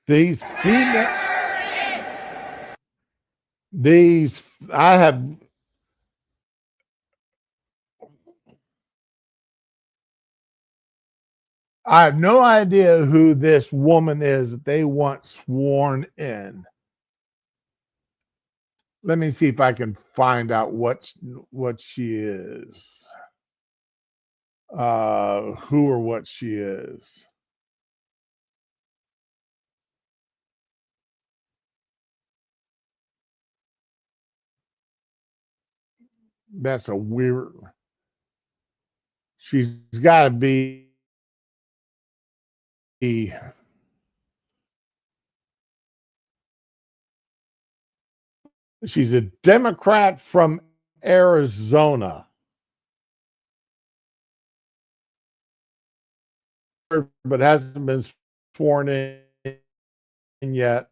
These female, these I have I have no idea who this woman is that they want sworn in. Let me see if I can find out what she is. Who or what she is. That's a weird. She's got to be. She's a Democrat from Arizona, but hasn't been sworn in yet.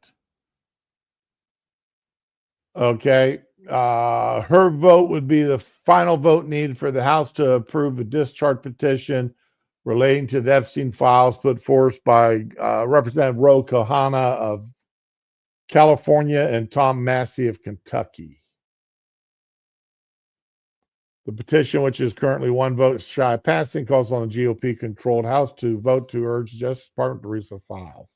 Okay. Her vote would be the final vote needed for the House to approve a discharge petition relating to the Epstein files put forth by Representative Ro Khanna of California and Tom Massey of Kentucky. The petition, which is currently one vote shy of passing, calls on the GOP-controlled House to vote to urge the Justice Department to release the files.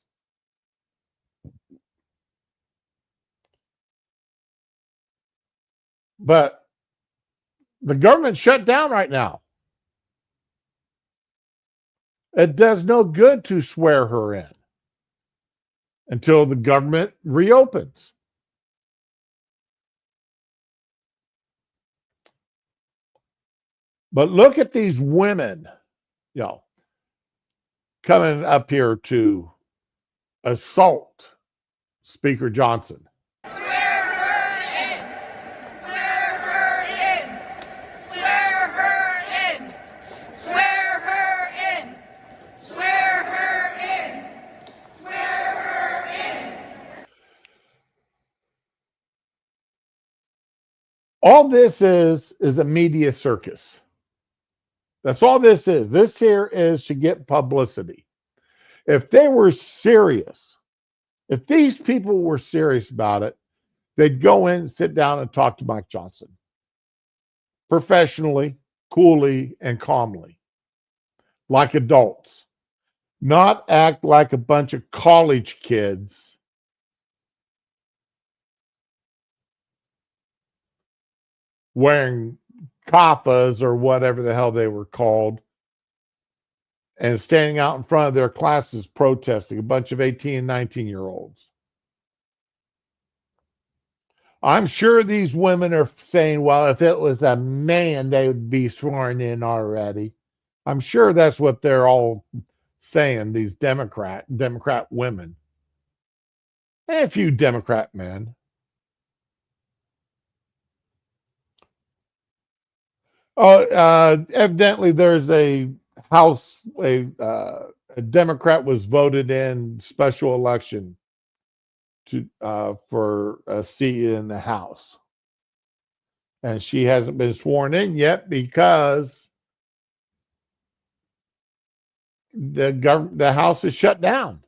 But the government's shut down right now. It does no good to swear her in until the government reopens. But look at these women, you know, coming up here to assault Speaker Johnson. Swear her in! Swear her in! Swear her in! Swear her in! Swear her in! Swear her in! All this is a media circus. That's all this is. This here is to get publicity. If they were serious, if these people were serious about it, they'd go in, sit down, and talk to Mike Johnson professionally, coolly, and calmly, like adults, not act like a bunch of college kids wearing kaffas or whatever the hell they were called and standing out in front of their classes protesting, a bunch of 18 and 19-year-olds. I'm sure these women are saying, well, if it was a man, they would be sworn in already. I'm sure that's what they're all saying, these Democrat women. And a few Democrat men. Oh, evidently there's a House, a Democrat was voted in special election to for a seat in the House, and she hasn't been sworn in yet because the House is shut down.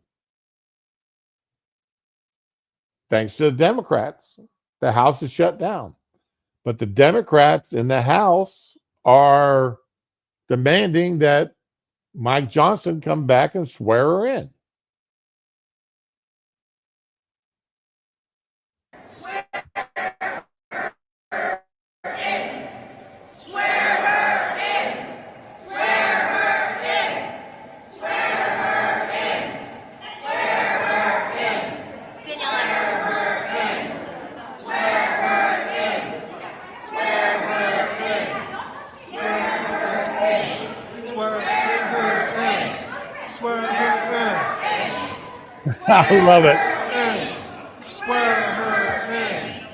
Thanks to the Democrats, the House is shut down. But the Democrats in the House are demanding that Mike Johnson come back and swear her in. I love it. Swear her in.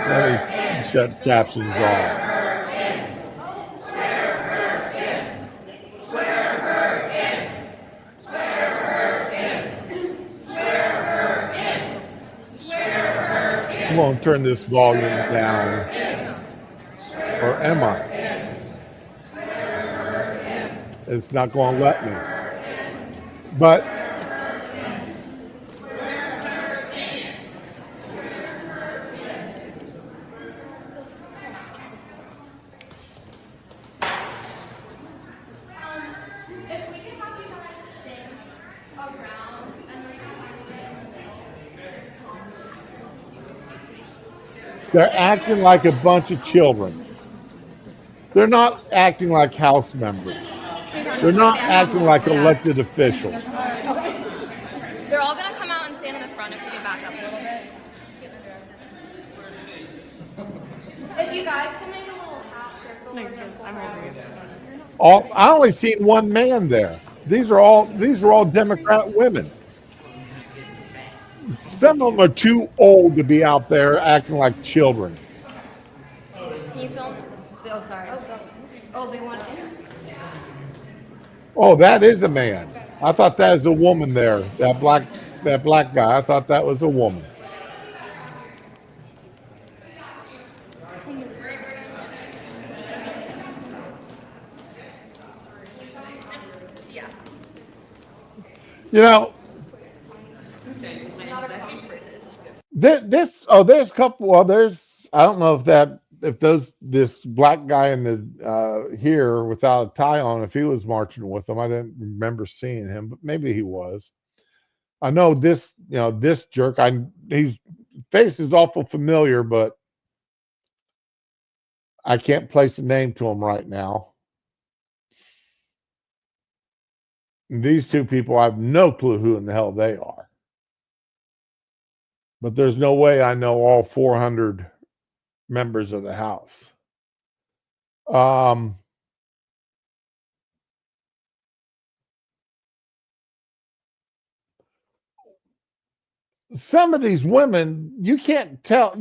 Let me shut captions off. I'm going to turn this volume down. Or am I? It's not going to let me. But If we could have you They're acting like a bunch of children. They're not acting like House members. They're not acting like elected officials. They're all gonna come out and stand in the front if we can back up a little bit. If you guys can make a little half circle. I only seen one man there. These are all Democrat women. Some of them are too old to be out there acting like children. Can you film? Oh, sorry. Oh, they want in? Oh, that is a man. I thought that was a woman there. That black guy. I thought that was a woman. Yeah. You know, there's a couple. Well, I don't know this black guy in the here without a tie on, if he was marching with them. I didn't remember seeing him, but maybe he was. I know this jerk. His face is awful familiar, but I can't place a name to him right now. And these two people, I have no clue who in the hell they are. But there's no way I know all 400 members of the House. Um, some of these women, you can't tell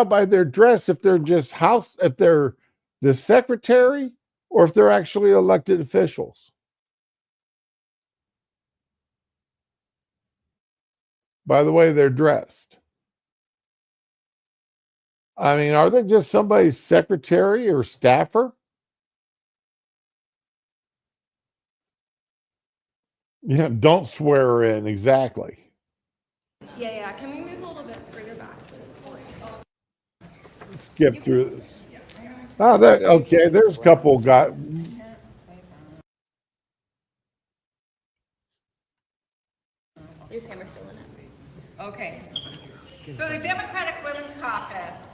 by their dress if they're just if they're the secretary or if they're actually elected officials. By the way they're dressed. I mean, are they just somebody's secretary or staffer? Yeah, don't swear her in, exactly. Yeah. Can we move a little bit further back? Skip through this. Oh, okay. There's a couple got. Your camera's still in it. Okay. So the Democratic Women's Caucus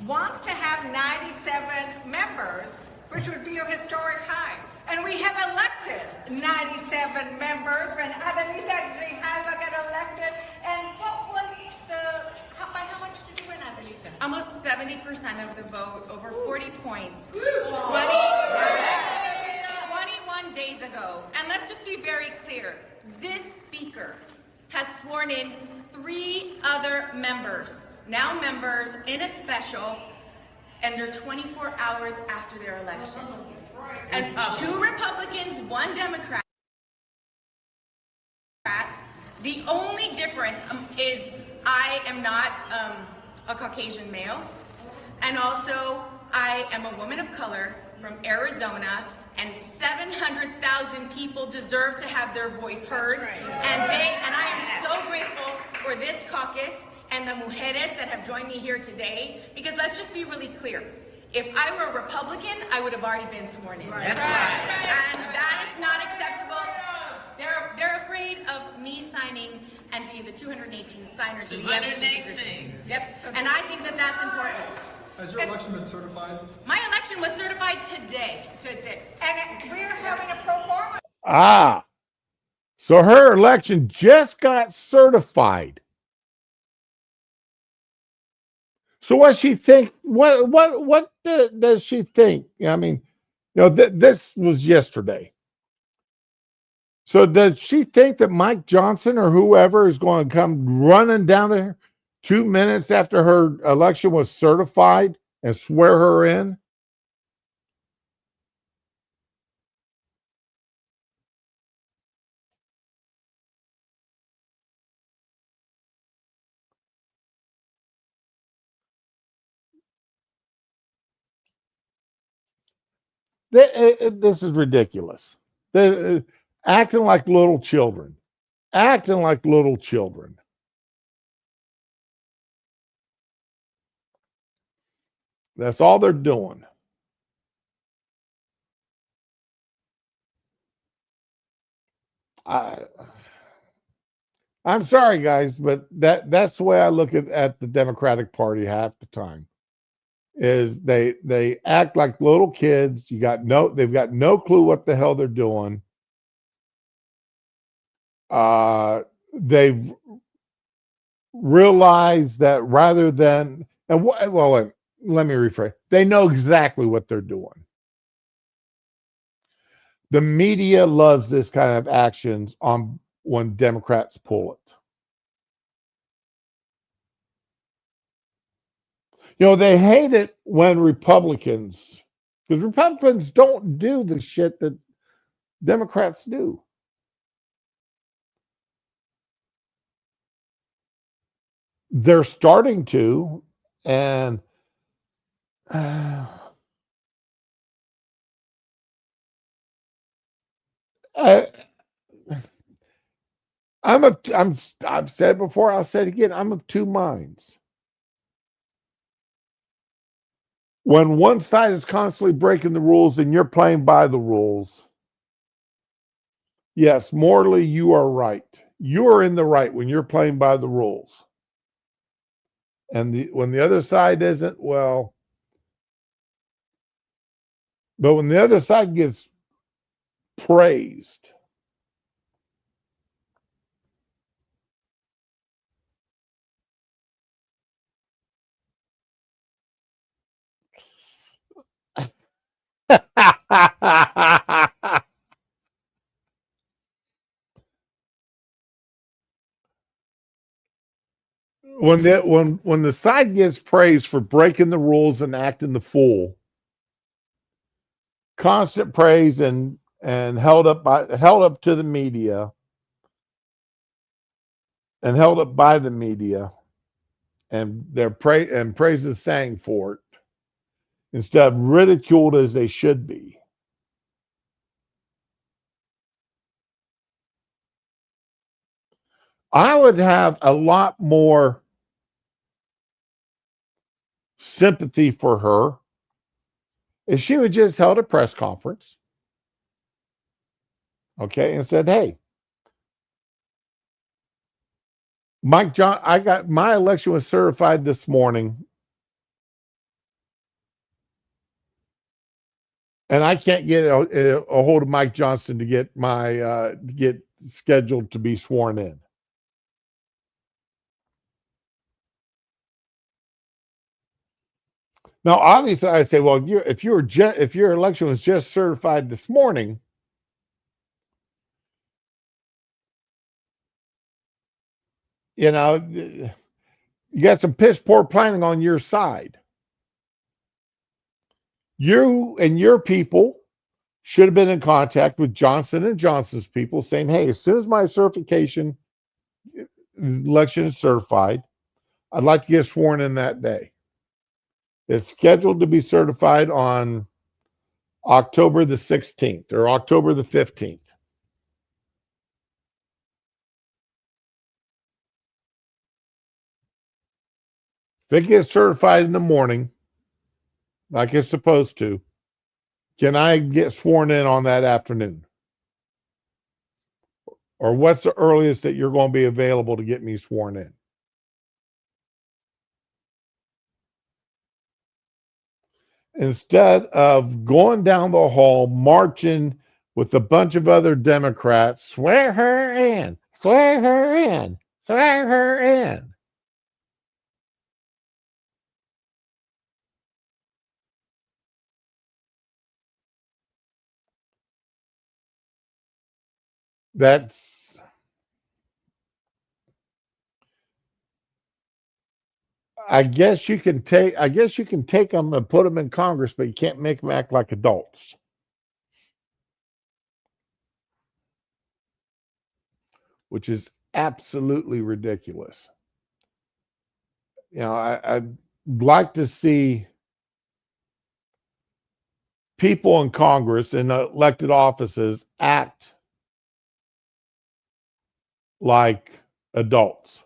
wants to have 97 members, which would be a historic high. And we have elected 97 members when Adelita Grijalva got elected. And what was by how much did you win, Adelita? Almost 70% of the vote, over 40 points. 21 days ago. And let's just be very clear. This speaker has sworn in 3 other members, now members in a special, and they're 24 hours after their election. And 2 Republicans, 1 Democrat. The only difference is I am not a Caucasian male, and also I am a woman of color from Arizona, and 700,000 people deserve to have their voice heard. And I am so grateful for this caucus and the mujeres that have joined me here today, because let's just be really clear. If I were a Republican, I would have already been sworn in. That's right. And that is not acceptable. They're afraid of me signing and being the 218 signers. 218. Yep. And I think that that's important. Has your election been certified? My election was certified today. And we're having a pro forma. Ah, so her election just got certified. So what she think? What does she think? I mean, this was yesterday. So does she think that Mike Johnson or whoever is going to come running down there 2 minutes after her election was certified and swear her in? This is ridiculous. Acting like little children. Acting like little children. That's all they're doing. I'm sorry, guys, but that's the way I look at the Democratic Party half the time. is they act like little kids. They've got no clue what the hell they're doing. They've realized that rather than let me rephrase. They know exactly what they're doing. The media loves this kind of actions on when Democrats pull it. They hate it when Republicans, because Republicans don't do the shit that Democrats do. They're starting to, and I, I've said before, I'll say it again. I'm of two minds. When one side is constantly breaking the rules and you're playing by the rules, yes, morally you are right. You are in the right when you're playing by the rules. And when the other side isn't, well, but when the other side gets praised, when the side gets praised for breaking the rules and acting the fool, constant praise and held up to the media and held up by the media, and praise is sang for it instead of ridiculed as they should be. I would have a lot more sympathy for her if she would just held a press conference, okay, and said, "Hey, Mike John, I got my election was certified this morning, and I can't get a hold of Mike Johnson to get get scheduled to be sworn in." Now, obviously, I'd say, well, if your election was just certified this morning, you know, you got some piss poor planning on your side. You and your people should have been in contact with Johnson and Johnson's people, saying, "Hey, as soon as my certification election is certified, I'd like to get sworn in that day." It's scheduled to be certified on October the 16th or October the 15th. If it gets certified in the morning, like it's supposed to, can I get sworn in on that afternoon? Or what's the earliest that you're going to be available to get me sworn in? Instead of going down the hall marching with a bunch of other Democrats, swear her in, swear her in, swear her in. That's, I guess you can take them and put them in Congress, but you can't make them act like adults, which is absolutely ridiculous. I'd like to see people in Congress in elected offices act like adults.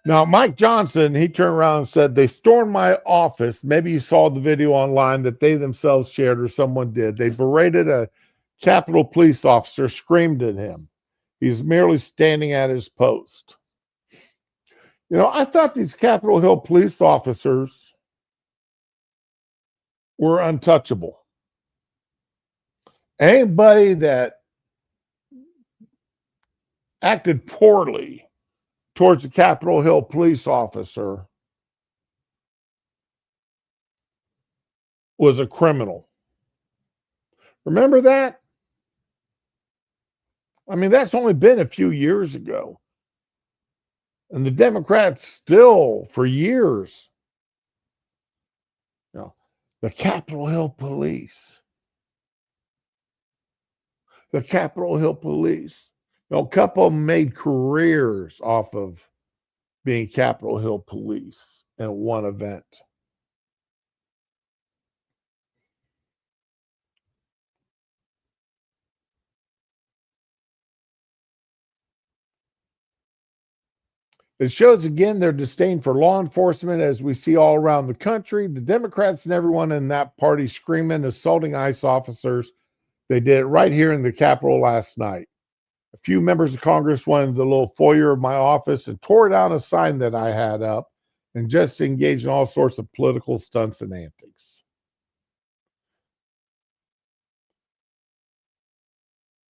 Now, Mike Johnson, he turned around and said, "They stormed my office." Maybe you saw the video online that they themselves shared or someone did. They berated a Capitol police officer, screamed at him. He's merely standing at his post. I thought these Capitol Hill police officers were untouchable. Anybody that acted poorly towards a Capitol Hill police officer was a criminal. Remember that? I mean, that's only been a few years ago. And the Democrats still, for years, you know, the Capitol Hill police, the Capitol Hill police. A couple of them made careers off of being Capitol Hill police in one event. It shows again their disdain for law enforcement, as we see all around the country. The Democrats and everyone in that party screaming, assaulting ICE officers. They did it right here in the Capitol last night. A few members of Congress went into the little foyer of my office and tore down a sign that I had up and just engaged in all sorts of political stunts and antics.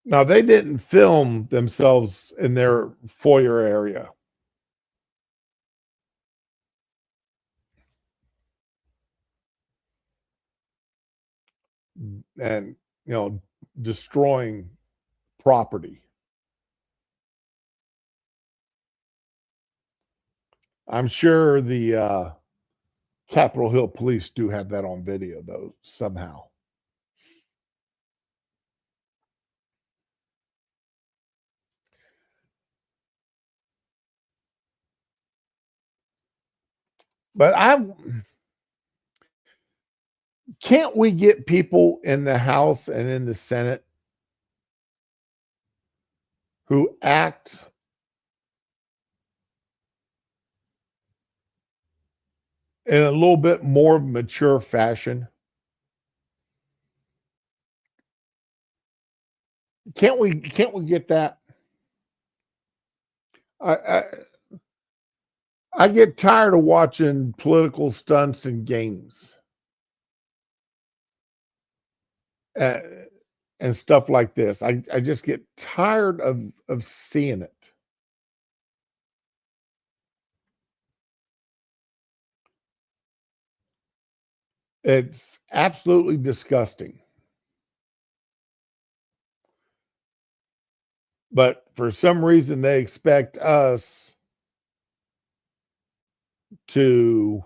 Now, they didn't film themselves in their foyer area. And, destroying property. I'm sure the Capitol Hill police do have that on video, though, somehow. But can't we get people in the House and in the Senate who act in a little bit more mature fashion? Can't we get that? I, I I get tired of watching political stunts and games uh, and stuff like this. I just get tired of seeing it. It's absolutely disgusting. But for some reason, they expect us to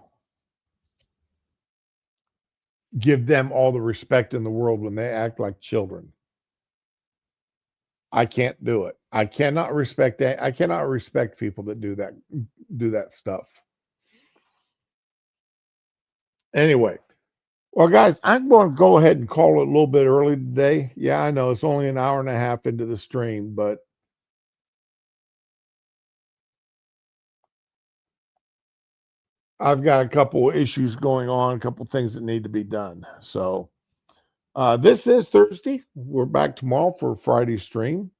give them all the respect in the world when they act like children. I can't do it. I cannot respect that. I cannot respect people that do that stuff. Anyway, well, guys, I'm going to go ahead and call it a little bit early today. Yeah, I know it's only an hour and a half into the stream, but I've got a couple of issues going on, a couple of things that need to be done. So this is Thursday. We're back tomorrow for Friday stream.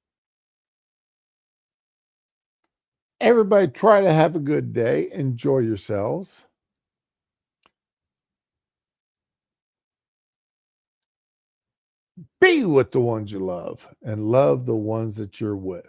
Everybody try to have a good day. Enjoy yourselves. Be with the ones you love and love the ones that you're with.